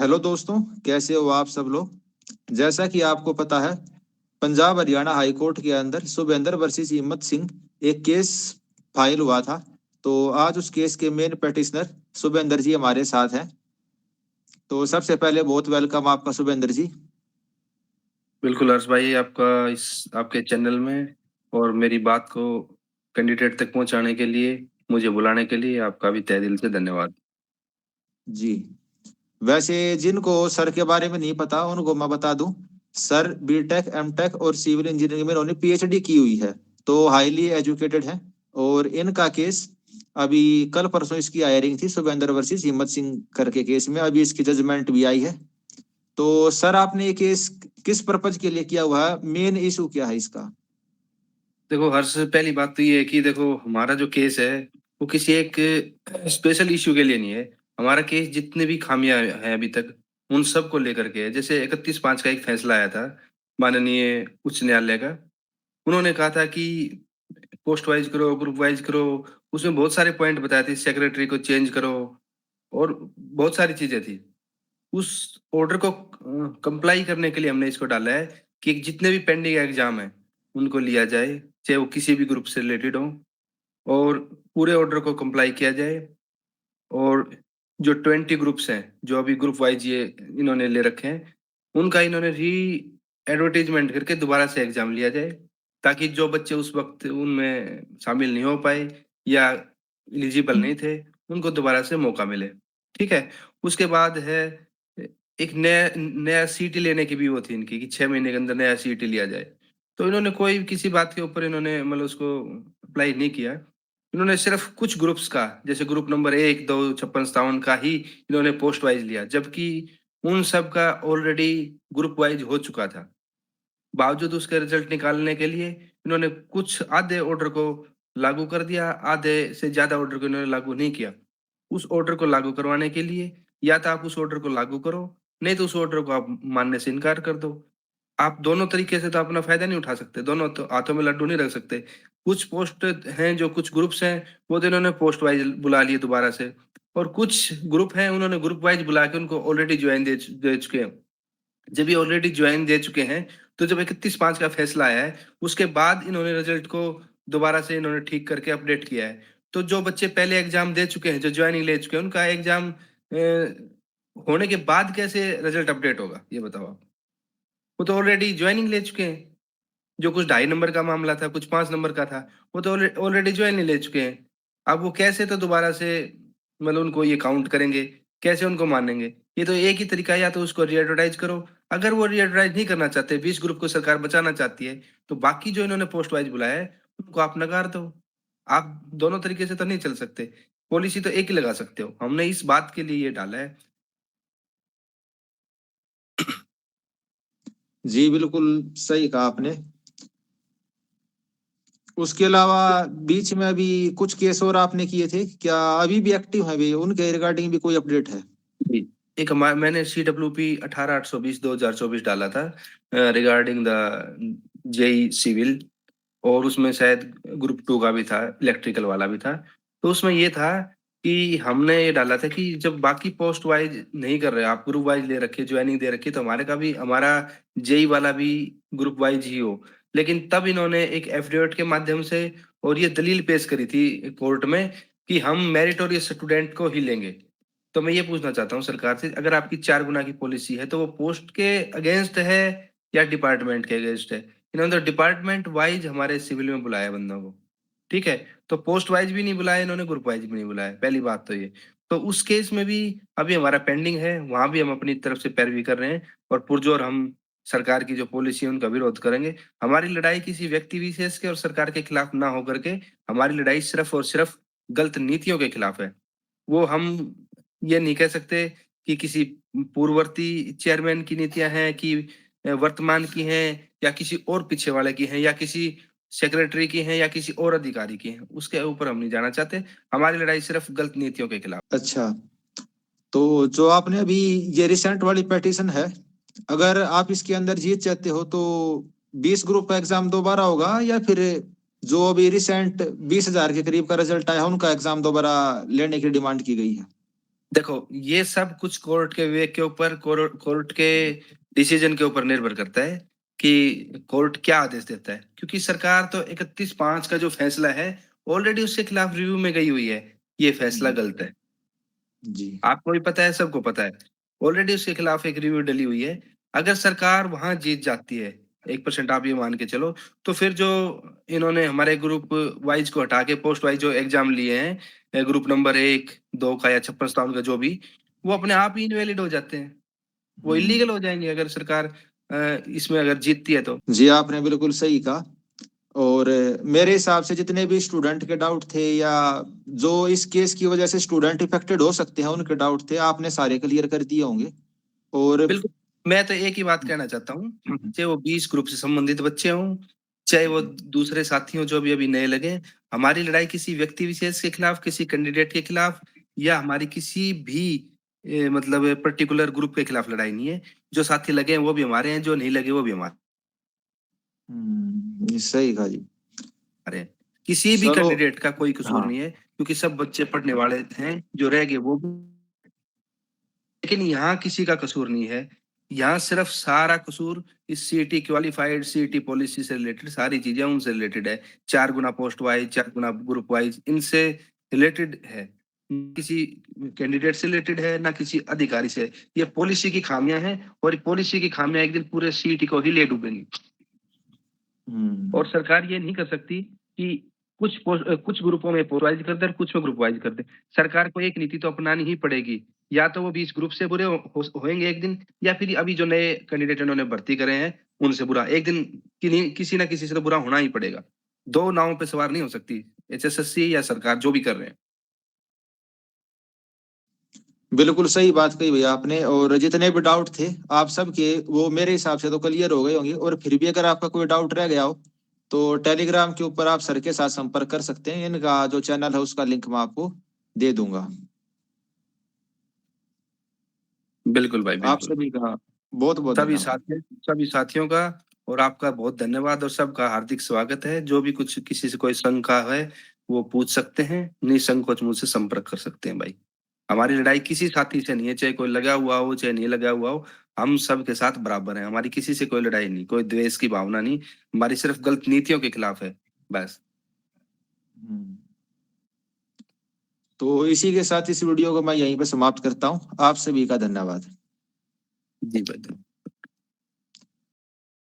Hello दोस्तों, कैसे हो आप सब लोग। जैसा कि आपको पता है, पंजाब हरियाणा हाई कोर्ट के अंदर शुभेंद्र वर्सेस हिम्मत सिंह एक केस फाइल हुआ था। तो आज उस केस के मेन पिटिशनर शुभेंद्र जी हमारे साथ हैं। तो सबसे पहले बहुत वेलकम आपका शुभेंद्र जी। बिल्कुल हर्ष भाई, आपका इस आपके चैनल में और मेरी बात को कैंडिडेट तक पहुंचाने के लिए, मुझे बुलाने के लिए आपका भी तहे दिल से धन्यवाद। जी, वैसे जिनको सर के बारे में नहीं पता उनको मैं बता दूं। सर बीटेक एमटेक और सिविल इंजीनियरिंग में उन्होंने पीएचडी की हुई है। तो हाईली एजुकेटेड है। और इनका केस अभी कल परसों इसकी हायरिंग थी, शुभेंद्र वर्सेस हिम्मत सिंह करके केस में अभी इसकी जजमेंट भी आई है। तो सर आपने ये केस किस पर्पज के लिए किया हुआ है, मेन इशू क्या है इसका। देखो हर्ष, पहली बात तो ये है कि देखो हमारा जो केस है वो किसी एक स्पेशल इश्यू के लिए नहीं है। हमारा केस जितने भी खामियां हैं अभी तक उन सब को लेकर के है। जैसे 31/5 का एक फैसला आया था माननीय उच्च न्यायालय का। उन्होंने कहा था कि पोस्ट वाइज करो, ग्रुप वाइज करो। उसमें बहुत सारे पॉइंट बताए थे, सेक्रेटरी को चेंज करो और बहुत सारी चीजें थी। उस ऑर्डर को कंप्लाई करने के लिए हमने इसको डाला है कि जितने भी पेंडिंग एग्जाम है उनको लिया जाए, चाहे वो किसी भी ग्रुप से रिलेटेड हो, और पूरे ऑर्डर को कंप्लाई किया जाए। और जो 20 ग्रुप्स हैं जो अभी ग्रुप वाइज ये इन्होंने ले रखे हैं, उनका इन्होंने री एडवर्टीजमेंट करके दोबारा से एग्जाम लिया जाए, ताकि जो बच्चे उस वक्त उनमें शामिल नहीं हो पाए या एलिजिबल नहीं थे उनको दोबारा से मौका मिले। ठीक है। उसके बाद है एक नया नया सीटी लेने की भी वो थी इनकी कि 6 महीने के अंदर नया सीटी लिया जाए। तो इन्होंने कोई किसी बात के ऊपर इन्होंने मतलब उसको अप्लाई नहीं किया। इन्होंने सिर्फ कुछ ग्रुप्स का, जैसे ग्रुप नंबर 1, 2, 56, 57 का ही इन्होंने पोस्ट वाइज लिया, जबकि उन सब का ऑलरेडी ग्रुप वाइज हो चुका था। बावजूद उसके रिजल्ट निकालने के लिए इन्होंने कुछ आधे ऑर्डर को लागू कर दिया, आधे से ज्यादा ऑर्डर को इन्होंने लागू नहीं किया। उस ऑर्डर को लागू करवाने के लिए या तो आप उस ऑर्डर को लागू करो, नहीं तो उस ऑर्डर को आप मानने से इनकार कर दो। आप दोनों तरीके से तो अपना फायदा नहीं उठा सकते, दोनों तो हाथों में लड्डू नहीं रख सकते। कुछ पोस्ट हैं, जो कुछ ग्रुप्स हैं वो तो इन्होंने पोस्ट वाइज बुला लिए दोबारा से, और कुछ ग्रुप हैं उन्होंने ग्रुप वाइज बुला के उनको ऑलरेडी ज्वाइन दे चुके हैं। जब ये ऑलरेडी ज्वाइन दे चुके हैं, तो जब 31/5 का फैसला आया है उसके बाद इन्होंने रिजल्ट को दोबारा से इन्होंने ठीक करके अपडेट किया है। तो जो बच्चे पहले एग्जाम दे चुके हैं, जो ज्वाइनिंग ले चुके हैं, उनका एग्जाम होने के बाद कैसे रिजल्ट अपडेट होगा ये बताओ आप। वो तो ऑलरेडी ज्वाइनिंग ले चुके हैं। जो कुछ 2.5 नंबर का मामला था, कुछ 5 नंबर का था, वो तो ऑलरेडी ज्वाइनिंग ले चुके हैं। अब वो कैसे तो दोबारा से मतलब उनको ये काउंट करेंगे, कैसे उनको मानेंगे। ये तो एक ही तरीका है, या तो उसको रीएडवर्टाइज करो। अगर वो रीएडवर्टाइज नहीं करना चाहते, 20 ग्रुप को सरकार बचाना चाहती है, तो बाकी जो इन्होंने पोस्ट वाइज बुलाया है उनको आप नकार दो। आप दोनों तरीके से तो नहीं चल सकते, पॉलिसी तो एक ही लगा सकते हो। हमने इस बात के लिए ये डाला है। जी बिल्कुल सही कहा आपने। उसके अलावा बीच में अभी कुछ केस और आपने किए थे क्या, अभी भी एक्टिव है भी, उनके रिगार्डिंग भी कोई अपडेट है। जी। एक मैंने CWP 18/820/2024 डाला था रिगार्डिंग द जेई सिविल, और उसमें शायद ग्रुप 2 का भी था, इलेक्ट्रिकल वाला भी था। तो उसमें ये था कि हमने ये डाला था कि जब बाकी पोस्ट वाइज नहीं कर रहे, आप ग्रुप वाइज ले रखे, ज्वाइनिंग दे रखी, तो हमारे का भी, हमारा जेई वाला भी ग्रुप वाइज ही हो। लेकिन तब इन्होंने एक एफिडेविट के माध्यम से और ये दलील पेश करी थी कोर्ट में कि हम मेरिटोरियस स्टूडेंट को ही लेंगे। तो मैं ये पूछना चाहता हूँ सरकार से, अगर आपकी 4 गुना की पॉलिसी है तो वो पोस्ट के अगेंस्ट है या डिपार्टमेंट के अगेंस्ट है। इन्होंने तो डिपार्टमेंट वाइज हमारे सिविल में बुलाया बंदों को। ठीक है। तो पोस्ट वाइज भी नहीं बुलाया इन्होंने, ग्रुप वाइज भी नहीं बुलाया, पहली बात तो ये। तो उस केस में भी अभी हमारा पेंडिंग है, वहां भी हम अपनी तरफ से पैरवी कर रहे हैं, और पुरजोर हम सरकार की जो पॉलिसी है उनका विरोध करेंगे। हमारी लड़ाई किसी व्यक्ति विशेष के और सरकार के खिलाफ ना होकर के, हमारी लड़ाई सिर्फ और सिर्फ गलत नीतियों के खिलाफ है। वो हम ये नहीं कह सकते कि किसी पूर्ववर्ती चेयरमैन की नीतियां हैं, कि वर्तमान की हैं, या किसी और पीछे वाले की हैं, या किसी सेक्रेटरी की हैं, या किसी और अधिकारी की हैं, उसके ऊपर हम नहीं जाना चाहते। हमारी लड़ाई सिर्फ गलत नीतियों के खिलाफ। अच्छा, तो जो आपने अभी ये रिसेंट वाली पिटीशन है, अगर आप इसके अंदर जीत जाते हो तो 20 ग्रुप का एग्जाम दोबारा होगा, या फिर जो अभी रिसेंट 20,000 के करीब का रिजल्ट आया है उनका एग्जाम दोबारा लेने की डिमांड की गई है। देखो ये सब कुछ कोर्ट के विवेक के ऊपर, कोर्ट के डिसीजन के ऊपर निर्भर करता है कि कोर्ट क्या आदेश देता है, क्योंकि सरकार तो 31/5 का जो फैसला है ऑलरेडी उसके खिलाफ रिव्यू में गई हुई है, ये फैसला गलत है। जी आपको भी पता है, सबको पता है, ऑलरेडी उसके खिलाफ एक रिव्यू डली हुई है। अगर सरकार वहां जीत जाती है, 1% आप ये मान के चलो, तो फिर जो इन्होंने हमारे ग्रुप वाइज को हटा के पोस्ट वाइज जो एग्जाम लिए हैं, ग्रुप नंबर 1, 2 का या 56 का जो भी, वो अपने आप ही इनवैलिड हो जाते हैं, वो इलीगल हो जाएंगे अगर सरकार इसमें अगर जीतती है तो। जी, आपने बिल्कुल सही कहा। और मेरे हिसाब से जितने भी स्टूडेंट के डाउट थे या जो इस केस की वजह से स्टूडेंट इफेक्टेड हो सकते हैं उनके डाउट थे, आपने सारे क्लियर कर दिए होंगे। और बिल्कुल, मैं तो एक ही बात कहना चाहता हूँ, चाहे वो 20 ग्रुप से संबंधित बच्चे हों, चाहे वो दूसरे साथी हों जो भी अभी नए लगे, हमारी लड़ाई किसी व्यक्ति विशेष के खिलाफ, किसी कैंडिडेट के खिलाफ, या हमारी किसी भी मतलब पर्टिकुलर ग्रुप के खिलाफ लड़ाई नहीं है। जो साथी लगे हैं वो भी हमारे हैं, जो नहीं लगे वो भी सही कहा जी। हमारे हैं। किसी भी चलो। कैंडिडेट का कोई कसूर हाँ। नहीं है, क्योंकि सब बच्चे पढ़ने वाले हैं, जो रह गए वो भी। लेकिन यहाँ किसी का कसूर नहीं है, यहाँ सिर्फ सारा कसूर इस सीटी क्वालिफाइड, सीटी पॉलिसी से रिलेटेड सारी चीजें उनसे रिलेटेड है। 4 गुना पोस्ट वाइज, 4 गुना ग्रुप वाइज, इनसे रिलेटेड है, न किसी कैंडिडेट से रिलेटेड है, ना किसी अधिकारी से। ये पॉलिसी की खामियां हैं, और पॉलिसी की खामियां एक दिन पूरे सीटी को ही ले डूबेंगी। और सरकार ये नहीं कर सकती कि कुछ ग्रुपों में पोलराइज कर दे और कुछ में ग्रुप वाइज कर दे। सरकार को एक नीति तो अपनानी ही पड़ेगी, या तो वो 20 ग्रुप से बुरे होंगे एक दिन, या फिर अभी जो नए कैंडिडेट इन्होंने भर्ती करे हैं उनसे बुरा एक दिन, किसी ना किसी से तो बुरा होना ही पड़ेगा। दो नावों पे सवार नहीं हो सकती एचएसएससी या सरकार, जो भी कर रहे हैं। बिल्कुल सही बात कही भैया आपने। और जितने भी डाउट थे आप सबके, वो मेरे हिसाब से तो क्लियर हो गए होंगे। और फिर भी अगर आपका कोई डाउट रह गया हो तो टेलीग्राम के ऊपर आप सर के साथ संपर्क कर सकते हैं। इनका जो चैनल है उसका लिंक मैं आपको दे दूंगा। बिल्कुल भाई, आप बिल्कुल। सभी का बहुत बहुत सभी धन्यवाद। साथियों सभी साथियों का और आपका बहुत धन्यवाद, और सबका हार्दिक स्वागत है। जो भी कुछ किसी से कोई शंका है वो पूछ सकते हैं, निसंकोच मुझसे संपर्क कर सकते हैं भाई। हमारी लड़ाई किसी साथी से नहीं है, चाहे कोई लगा हुआ हो चाहे नहीं लगा हुआ हो, हम सब के साथ बराबर हैं। हमारी किसी से कोई लड़ाई नहीं, कोई द्वेष की भावना नहीं, हमारी सिर्फ गलत नीतियों के खिलाफ है, बस। हम्म। तो इसी के साथ इस वीडियो को मैं यहीं पर समाप्त करता हूँ। आप सभी का धन्यवाद। जी भाई।